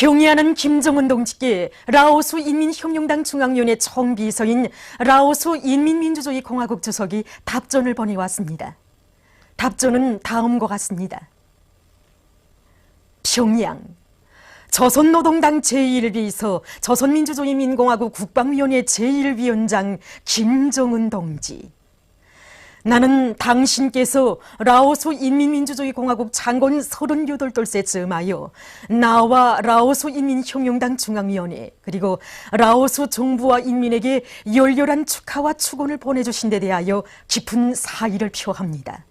경의하는 김정은 동지께 라오스 인민혁명당 중앙위원회 총비서인 라오스 인민민주주의공화국 주석이 답전을 보내왔습니다. 답전은 다음과 같습니다. 평양 조선노동당 제1비서 조선민주주의인민공화국 국방위원회 제1위원장 김정은 동지, 나는 당신께서 라오스 인민민주주의공화국 창건 38돌째 즈음하여 나와 라오스 인민혁명당 중앙위원회 그리고 라오스 정부와 인민에게 열렬한 축하와 축원을 보내주신 데 대하여 깊은 사의를 표합니다.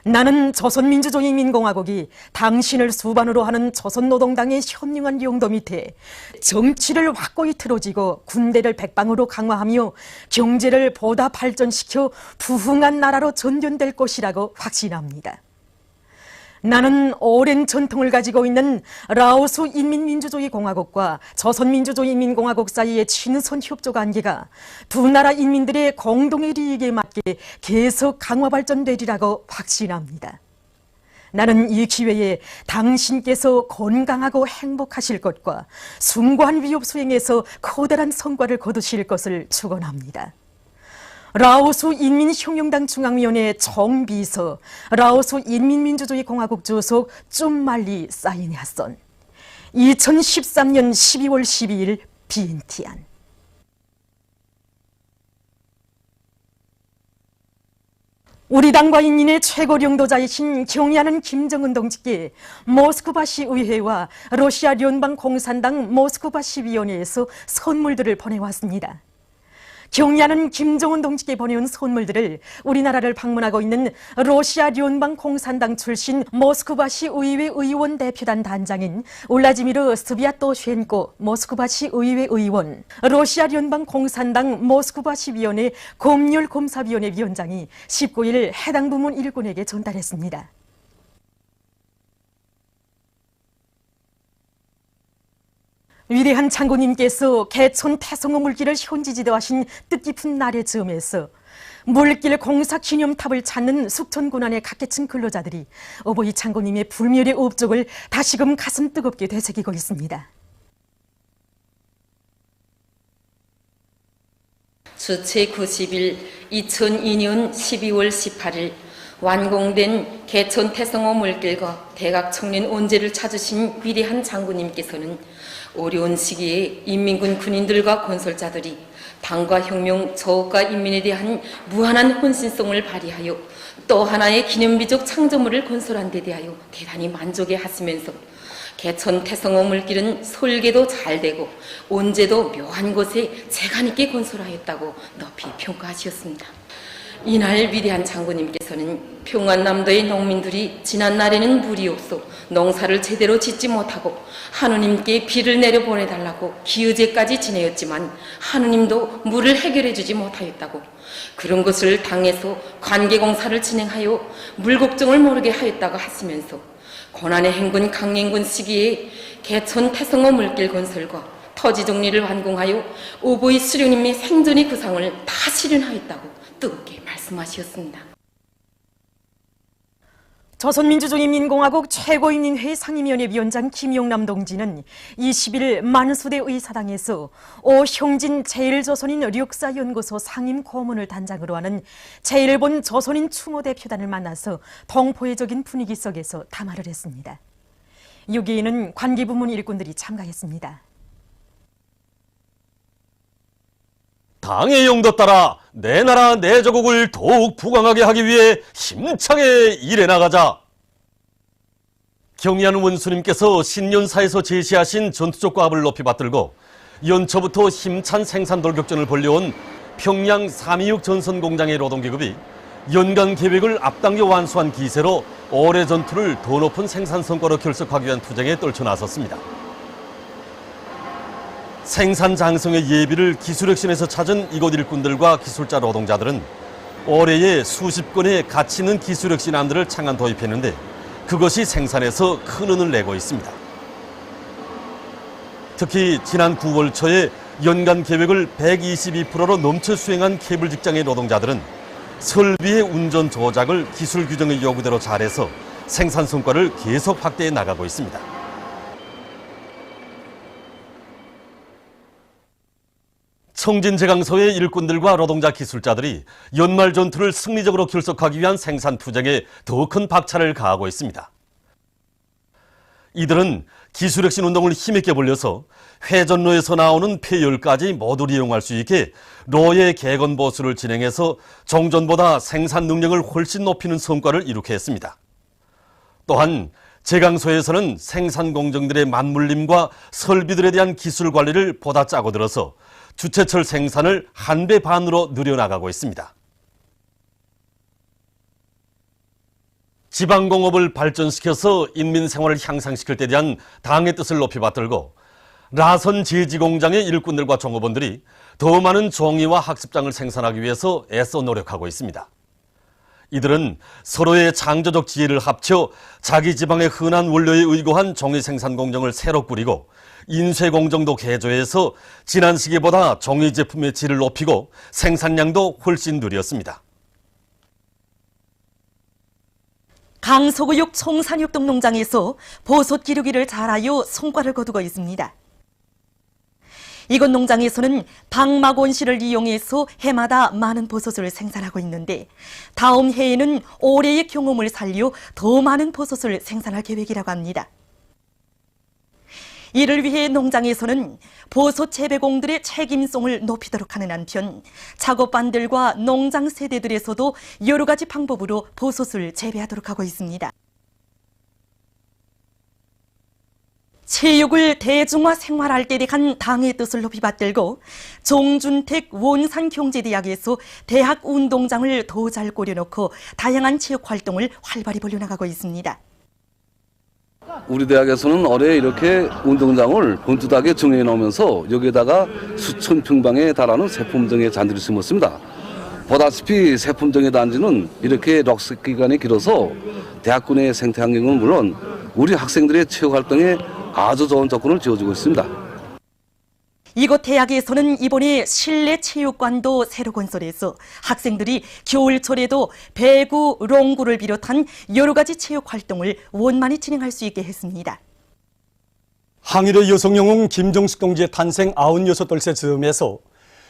나는 조선민주주의인민공화국이 당신을 수반으로 하는 조선노동당의 현명한 용도 밑에 정치를 확고히 틀어지고 군대를 백방으로 강화하며 경제를 보다 발전시켜 부흥한 나라로 전전될 것이라고 확신합니다. 나는 오랜 전통을 가지고 있는 라오스 인민민주주의공화국과 조선민주주의인민공화국 사이의 친선 협조 관계가 두 나라 인민들의 공동의利益에 맞게 계속 강화 발전되리라고 확신합니다. 나는 이 기회에 당신께서 건강하고 행복하실 것과 숭고한 위협 수행에서 커다란 성과를 거두실 것을 축원합니다. 라오스 인민혁명당 중앙위원회 총비서 라오스 인민민주주의공화국 주석 쭌말리 사인야선 2013년 12월 12일 비엔티안. 우리 당과 인민의 최고領導자이신 경의하는 김정은 동지께 모스크바시 의회와 러시아 연방공산당 모스크바시 위원회에서 선물들을 보내왔습니다. 경의하는 김정은 동지께 보내온 선물들을 우리나라를 방문하고 있는 러시아 연방공산당 출신 모스크바시 의회 의원 대표단 단장인 울라지미르 스비아토쉔코 모스크바시 의회 의원, 러시아 연방공산당 모스크바시 위원회 검열검사위원회 위원장이 19일 해당 부문 일꾼에게 전달했습니다. 위대한 장군님께서 개천 태성호 물길을 현지지도하신 뜻깊은 날의 즈음에서 물길 공사 기념탑을 찾는 숙천군안의 각계층 근로자들이 어버이 장군님의 불멸의 업적을 다시금 가슴 뜨겁게 되새기고 있습니다. 주 제90일 2002년 12월 18일 완공된 개천 태성호 물길과 대각청년 온재를 찾으신 위대한 장군님께서는 어려운 시기에 인민군 군인들과 건설자들이 당과 혁명, 저국과 인민에 대한 무한한 헌신성을 발휘하여 또 하나의 기념비적 창조물을 건설한 데 대하여 대단히 만족해 하시면서 개천 태성호 물길은 설계도 잘 되고 온재도 묘한 곳에 재간 있게 건설하였다고 높이 평가하셨습니다. 이날 위대한 장군님께서는 평안남도의 농민들이 지난날에는 물이 없어 농사를 제대로 짓지 못하고 하느님께 비를 내려 보내달라고 기의제까지 지내었지만 하느님도 물을 해결해 주지 못하였다고, 그런 것을 당해서 관계공사를 진행하여 물 걱정을 모르게 하였다고 하시면서 고난의 행군 강행군 시기에 개천 태성호 물길 건설과 터지 정리를 완공하여 오보이 수령님의 생전의 구상을 다 실현하였다고 뜨겁게 말씀하셨습니다. 조선민주주의인민공화국 최고인민회의 상임위원회 위원장 김용남 동지는 20일 만수대 의사당에서 오형진 제1조선인 력사연구소 상임고문을 단장으로 하는 제1본 조선인 추모 대표단을 만나서 동포애적인 분위기 속에서 담화를 했습니다. 여기에는 관계부문 일꾼들이 참가했습니다. 당의 용도 따라 내 나라 내 조국을 더욱 부강하게 하기 위해 힘차게 일해 나가자. 경의하는 원수님께서 신년사에서 제시하신 전투적 과업을 높이 받들고 연초부터 힘찬 생산 돌격전을 벌려온 평양 326 전선공장의 노동계급이 연간 계획을 앞당겨 완수한 기세로 올해 전투를 더 높은 생산 성과로 결석하기 위한 투쟁에 떨쳐나섰습니다. 생산 장성의 예비를 기술혁신에서 찾은 이곳 일꾼들과 기술자 노동자들은 올해에 수십 건의 가치 있는 기술혁신안들을 창안 도입했는데 그것이 생산에서 큰 운을 내고 있습니다. 특히 지난 9월 초에 연간 계획을 122%로 넘쳐 수행한 케이블 직장의 노동자들은 설비의 운전 조작을 기술 규정의 요구대로 잘해서 생산 성과를 계속 확대해 나가고 있습니다. 성진제강소의 일꾼들과 노동자 기술자들이 연말 전투를 승리적으로 결속하기 위한 생산 투쟁에 더 큰 박차를 가하고 있습니다. 이들은 기술혁신 운동을 힘있게 벌려서 회전로에서 나오는 폐열까지 모두 이용할 수 있게 로의 개건 보수를 진행해서 종전보다 생산 능력을 훨씬 높이는 성과를 이루게 했습니다. 또한 제강소에서는 생산 공정들의 맞물림과 설비들에 대한 기술 관리를 보다 짜고 들어서 주체철 생산을 1배 반으로 늘려나가고 있습니다. 지방공업을 발전시켜서 인민 생활을 향상시킬 데 대한 당의 뜻을 높이 받들고 라선 제지공장의 일꾼들과 종업원들이 더 많은 종이와 학습장을 생산하기 위해서 애써 노력하고 있습니다. 이들은 서로의 창조적 지혜를 합쳐 자기 지방의 흔한 원료에 의거한 종이 생산 공정을 새로 꾸리고 인쇄 공정도 개조해서 지난 시기보다 종이 제품의 질을 높이고 생산량도 훨씬 늘렸습니다. 강서구역 청산육동 농장에서 보솥 기르기를 잘하여 성과를 거두고 있습니다. 이곳 농장에서는 방막온실을 이용해서 해마다 많은 버섯을 생산하고 있는데 다음 해에는 올해의 경험을 살려 더 많은 버섯을 생산할 계획이라고 합니다. 이를 위해 농장에서는 버섯 재배공들의 책임성을 높이도록 하는 한편 작업반들과 농장 세대들에서도 여러 가지 방법으로 버섯을 재배하도록 하고 있습니다. 체육을 대중화 생활할 때 대한 당의 뜻을 높이 받들고 정준택 원산경제대학에서 대학 운동장을 더 잘 꾸려놓고 다양한 체육 활동을 활발히 벌려나가고 있습니다. 우리 대학에서는 올해 이렇게 운동장을 번듯하게 정리해 놓으면서 여기에다가 수천 평방에 달하는 세품정의 잔디를 심었습니다. 보다시피 세품정의 단지는 이렇게 녹색 기간이 길어서 대학군의 생태 환경은 물론 우리 학생들의 체육 활동에 아주 좋은 조건을 지어주고 있습니다. 이곳 대학에서는 이번에 실내 체육관도 새로 건설해서 학생들이 겨울철에도 배구, 롱구를 비롯한 여러 가지 체육 활동을 원만히 진행할 수 있게 했습니다. 항일의 여성영웅 김정숙 동지의 탄생 96돌째 즈음에서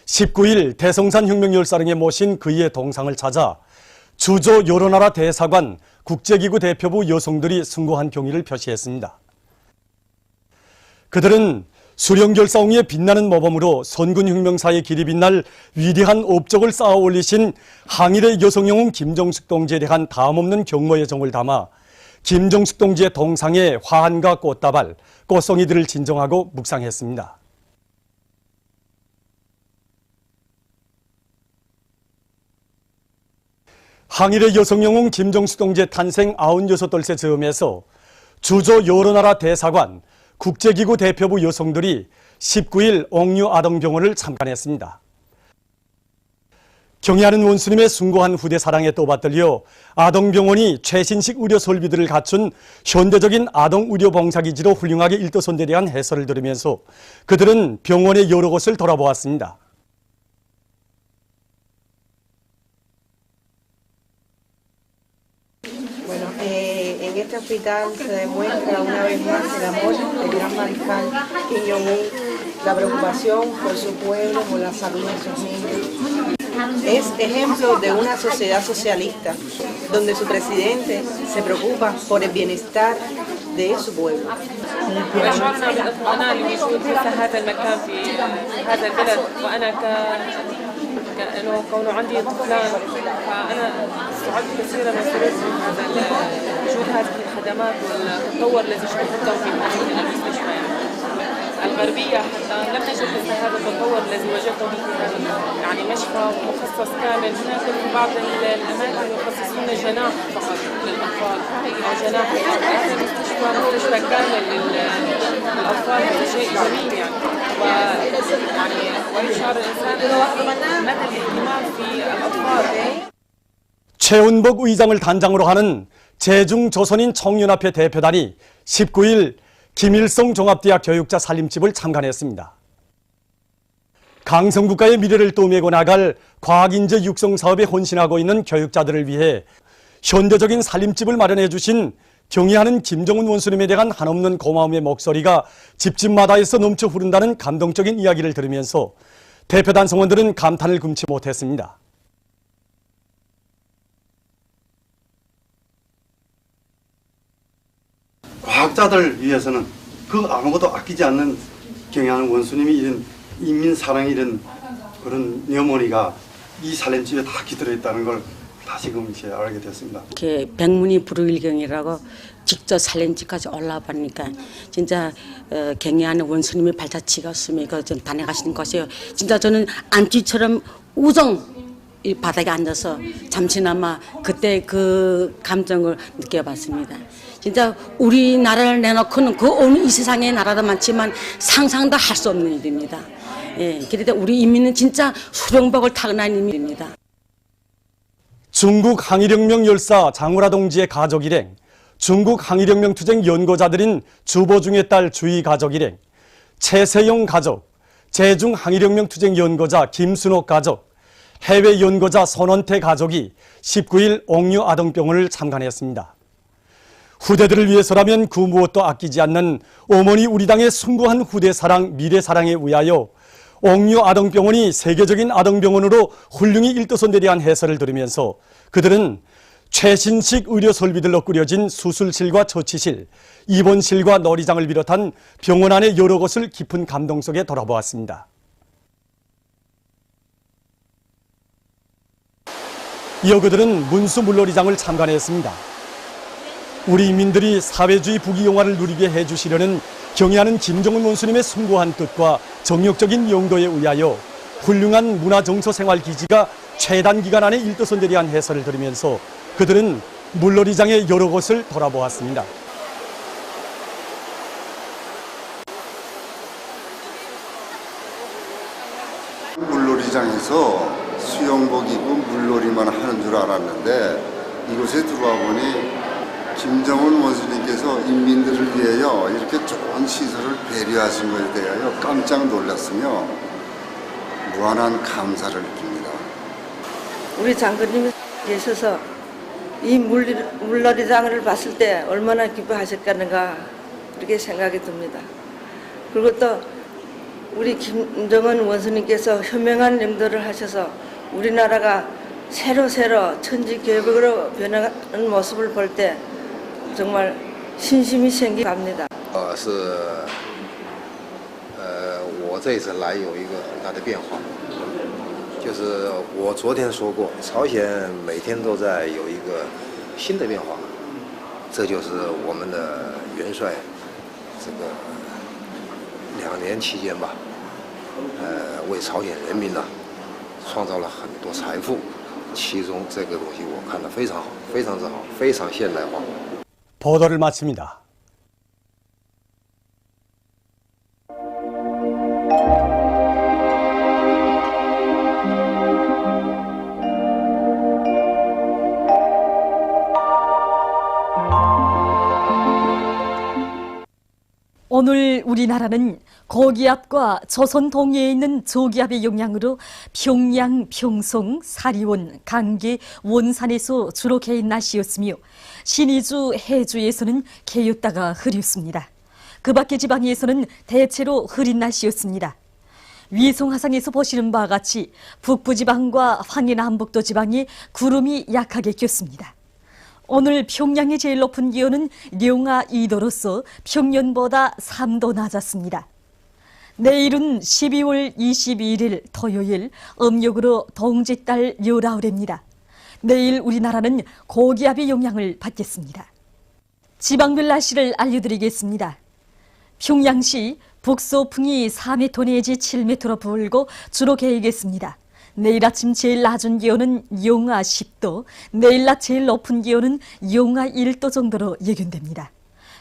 19일 대성산 혁명열사령에 모신 그의 동상을 찾아 주조 여러나라 대사관 국제기구 대표부 여성들이 숭고한 경의를 표시했습니다. 그들은 수령결사홍의 빛나는 모범으로 선군혁명사의 길이 빛날 위대한 업적을 쌓아 올리신 항일의 여성영웅 김정숙 동지에 대한 다음없는 경모의 정을 담아 김정숙 동지의 동상에 화환과 꽃다발, 꽃송이들을 진정하고 묵상했습니다. 항일의 여성영웅 김정숙 동지의 탄생 96돌째 즈음에서 주조 여러나라 대사관 국제기구 대표부 여성들이 19일 옥류아동병원을 참관했습니다. 경애하는 원수님의 숭고한 후대 사랑에 떠받들려 아동병원이 최신식 의료 설비들을 갖춘 현대적인 아동의료 봉사기지로 훌륭하게 일도선 데 대한 해설을 들으면서 그들은 병원의 여러 곳을 돌아보았습니다. En este hospital se demuestra una vez más el amor del gran mariscal Kim Jong-un, la preocupación por su pueblo, por la salud de sus niños. Es ejemplo de una sociedad socialista, donde su presidente se preocupa por el bienestar de su pueblo. وشعرنا بالاطمئنان لوجود مثل هذا المكان في هذا البلد وانا كأنه كونه عندي طفلان فانا استوعبت كثيرا من سرور وجود هذه الخدمات والتطور الذي شهدته في هذه المستشفى الغربية حتى لم نجد مثل هذا التطور الذي وجدته في هذا يعني مشفى مخصص كامل. هناك في بعض الأماكن يخصصون جناح فقط للأطفال أو جناح هذا مستشفى كامل للأطفال. هذا شيء جميل يعني ويشعر الإنسان مدى الاهتمام في الأطفال. 최운복 의장을 단장으로 하는 제중조선인 청년합회 대표단이 19일 김일성 종합대학 교육자 살림집을 참관했습니다. 강성국가의 미래를 떠매고 나갈 과학인재 육성 사업에 헌신하고 있는 교육자들을 위해 현대적인 살림집을 마련해 주신 경의하는 김정은 원수님에 대한 한없는 고마움의 목소리가 집집마다에서 넘쳐 흐른다는 감동적인 이야기를 들으면서 대표단 성원들은 감탄을 금치 못했습니다. 과학자들 위해서는 그 아무것도 아끼지 않는 경영하는 원수님이 이런 인민 사랑이 이런 그런 염원이가 이 살림집에 다 깃들어 있다는 걸 다시금 이제 알게 됐습니다. 이렇게 백문이 불여일경이라고 직접 살림집까지 올라보니까 진짜 경애하는 원수님의 발자취가 없으면 좀 다녀가시는 것이에요. 진짜 저는 안쥐처럼 우정 이 바닥에 앉아서 잠시나마 그때 그 감정을 느껴봤습니다. 진짜 우리나라를 내놓고는 그 어느 이 세상의 나라도 많지만 상상도 할 수 없는 일입니다. 예, 그런데 우리 인민은 진짜 수령복을 타고난 인민입니다. 중국 항일혁명 열사 장우라 동지의 가족 일행, 중국 항일혁명 투쟁 연고자들인 주보중의 딸 주희 가족 일행, 최세용 가족, 제중 항일혁명 투쟁 연고자 김순옥 가족, 해외 연고자 선원태 가족이 19일 옥류 아동병원을 참관했습니다. 후대들을 위해서라면 그 무엇도 아끼지 않는 어머니 우리 당의 숭고한 후대 사랑, 미래 사랑에 의하여 옥류 아동병원이 세계적인 아동병원으로 훌륭히 일도선에 대한 해설을 들으면서 그들은 최신식 의료 설비들로 꾸려진 수술실과 처치실, 입원실과 놀이장을 비롯한 병원 안의 여러 곳을 깊은 감동 속에 돌아보았습니다. 이어 그들은 문수 물놀이장을 참관했습니다. 우리 인민들이 사회주의 부귀영화를 누리게 해주시려는 경애하는 김정은 원수님의 숭고한 뜻과 정력적인 용도에 의하여 훌륭한 문화정서생활기지가 최단 기간 안에 일도선에 대한 해설을 들으면서 그들은 물놀이장의 여러 곳을 돌아보았습니다. 물놀이장에서 수영복 입고 물놀이만 하는 줄 알았는데 이곳에 들어와 보니 김정은 원수님께서 인민들을 위하여 이렇게 좋은 시설을 배려하신 것에 대하여 깜짝 놀랐으며 무한한 감사를 느낍니다. 우리 장군님이 계셔서 이 물놀이장을 봤을 때 얼마나 기뻐하셨겠는가 그렇게 생각이 듭니다. 그리고 또 우리 김정은 원수님께서 현명한 영도를 하셔서 우리나라가 새로 천지개벽으로 변하는 모습을 볼 때 정말 신심이 생겨갑니다. 我这一次来有一个很大的变化，就是我昨天说过，朝鲜每天都在有一个新的变化，这就是我们的元帅这个2年期间吧，为朝鲜人民呢创造了很多财富，其中这个东西我看得非常好，非常之好，非常现代化。 보도를 마칩니다. 오늘 우리나라는 고기압과 조선 동해에 있는 저기압의 영향으로 평양, 평송, 사리원, 강계, 원산에서 주로 개인 날씨였으며 신의주, 해주에서는 개였다가 흐렸습니다. 그 밖의 지방에서는 대체로 흐린 날씨였습니다. 위성화상에서 보시는 바와 같이 북부지방과 황해남북도 지방에 구름이 약하게 꼈습니다. 오늘 평양의 제일 높은 기온은 령하 2도로서 평년보다 3도 낮았습니다. 내일은 12월 21일 토요일 음력으로 동짓달 19일입니다. 내일 우리나라는 고기압의 영향을 받겠습니다. 지방별 날씨를 알려드리겠습니다. 평양시 북서풍이 4m 내지 7m로 불고 주로 개이겠습니다. 내일 아침 제일 낮은 기온은 영하 10도, 내일 낮 제일 높은 기온은 영하 1도 정도로 예견됩니다.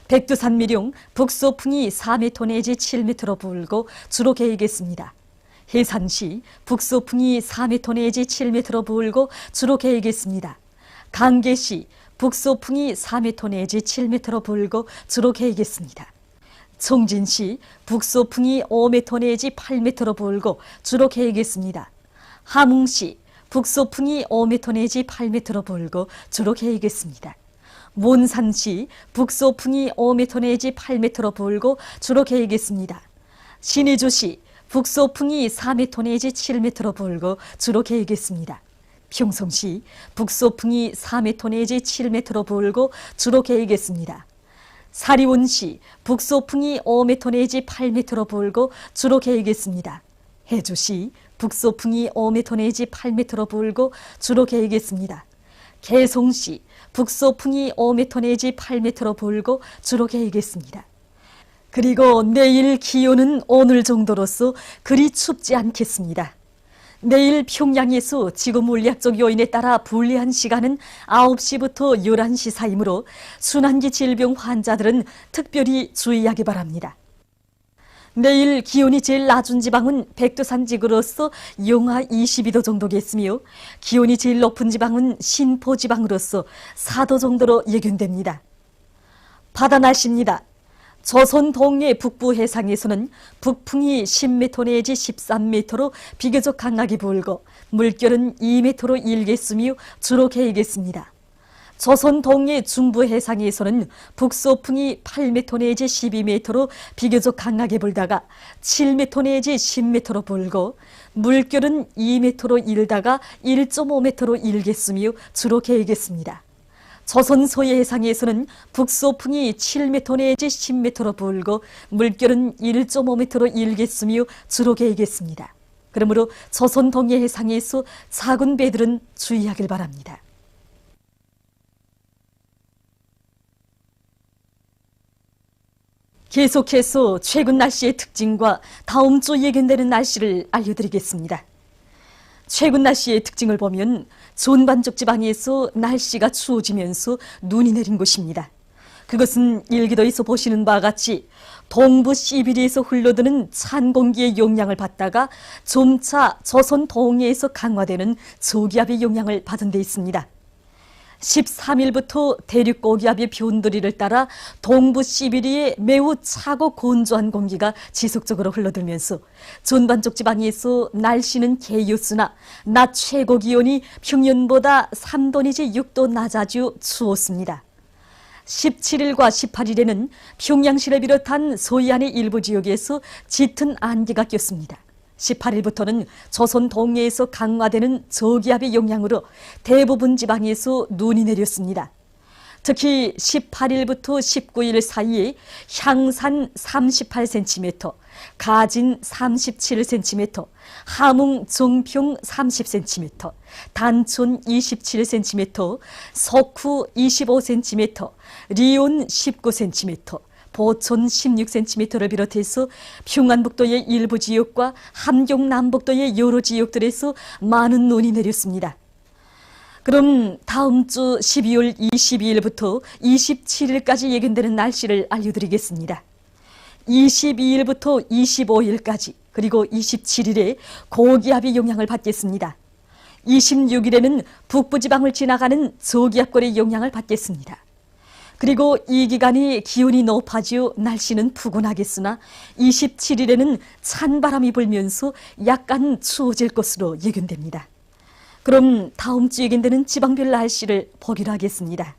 백두산 미룡 북서풍이 4m 내지 7m로 불고 주로 개이겠습니다. 해산시 북서풍이 4m 내지 7m로 불고 주로 개이겠습니다. 강계시 북서풍이 4m 내지 7m로 불고 주로 개이겠습니다. 청진시 북서풍이 5m 내지 8m로 불고 주로 개이겠습니다. 함흥시 북서풍이 5m 내지 8m로 불고 주로 개이겠습니다. 몬산시 북서풍이 5m 내지 8m로 불고 주로 개이겠습니다. 신의주시 북소풍이 4m 내지 7m로 불고 주로 개이겠습니다. 평성시 북소풍이 4m 내지 7m로 불고 주로 개이겠습니다. 사리온시 북소풍이 5m 내지 8m로 불고 주로 개이겠습니다. 해주시 북소풍이 5m 내지 8m로 불고 주로 개이겠습니다. 개송시 북소풍이 5m 내지 8m로 불고 주로 개이겠습니다. 그리고 내일 기온은 오늘 정도로서 그리 춥지 않겠습니다. 내일 평양에서 지구물리학적 요인에 따라 불리한 시간은 9시부터 11시 사이므로 순환기 질병 환자들은 특별히 주의하기 바랍니다. 내일 기온이 제일 낮은 지방은 백두산 지구로서 영하 22도 정도겠으며 기온이 제일 높은 지방은 신포 지방으로서 4도 정도로 예견됩니다. 바다 날씨입니다. 조선 동해 북부 해상에서는 북풍이 10m 내지 13m로 비교적 강하게 불고 물결은 2m로 일겠으며 주로 개이겠습니다. 조선 동해 중부 해상에서는 북소풍이 8m 내지 12m로 비교적 강하게 불다가 7m 내지 10m로 불고 물결은 2m로 일다가 1.5m로 일겠으며 주로 개이겠습니다. 조선 서해 해상에서는 북소풍이 7m 내지 10m로 불고 물결은 1.5m로 일겠으며 주로 개이겠습니다. 그러므로 조선 동해 해상에서 작은 배들은 주의하길 바랍니다. 계속해서 최근 날씨의 특징과 다음 주 예견되는 날씨를 알려드리겠습니다. 최근 날씨의 특징을 보면 존반적 지방에서 날씨가 추워지면서 눈이 내린 곳입니다. 그것은 일기도에서 보시는 바와 같이 동부 시베리아에서 흘러드는 찬 공기의 영향을 받다가 점차 조선 동해에서 강화되는 저기압의 영향을 받은 데 있습니다. 13일부터 대륙 고기압의 변두리를 따라 동부 시베리아에 매우 차고 건조한 공기가 지속적으로 흘러들면서 전반적 지방에서 날씨는 개였으나 낮 최고 기온이 평년보다 3도 내지 6도 낮아져 추웠습니다. 17일과 18일에는 평양시를 비롯한 서해안의 일부 지역에서 짙은 안개가 꼈습니다. 18일부터는 조선 동해에서 강화되는 저기압의 영향으로 대부분 지방에서 눈이 내렸습니다. 특히 18일부터 19일 사이에 향산 38cm, 가진 37cm, 함흥 정평 30cm, 단촌 27cm, 석후 25cm, 리온 19cm, 보천 16cm를 비롯해서 평안북도의 일부 지역과 함경남북도의 여러 지역들에서 많은 눈이 내렸습니다. 그럼 다음 주 12월 22일부터 27일까지 예견되는 날씨를 알려드리겠습니다. 22일부터 25일까지 그리고 27일에 고기압의 영향을 받겠습니다. 26일에는 북부지방을 지나가는 저기압골의 영향을 받겠습니다. 그리고 이 기간이 기온이 높아지어 날씨는 푸근하겠으나 27일에는 찬바람이 불면서 약간 추워질 것으로 예견됩니다. 그럼 다음 주 예견되는 지방별 날씨를 보기로 하겠습니다.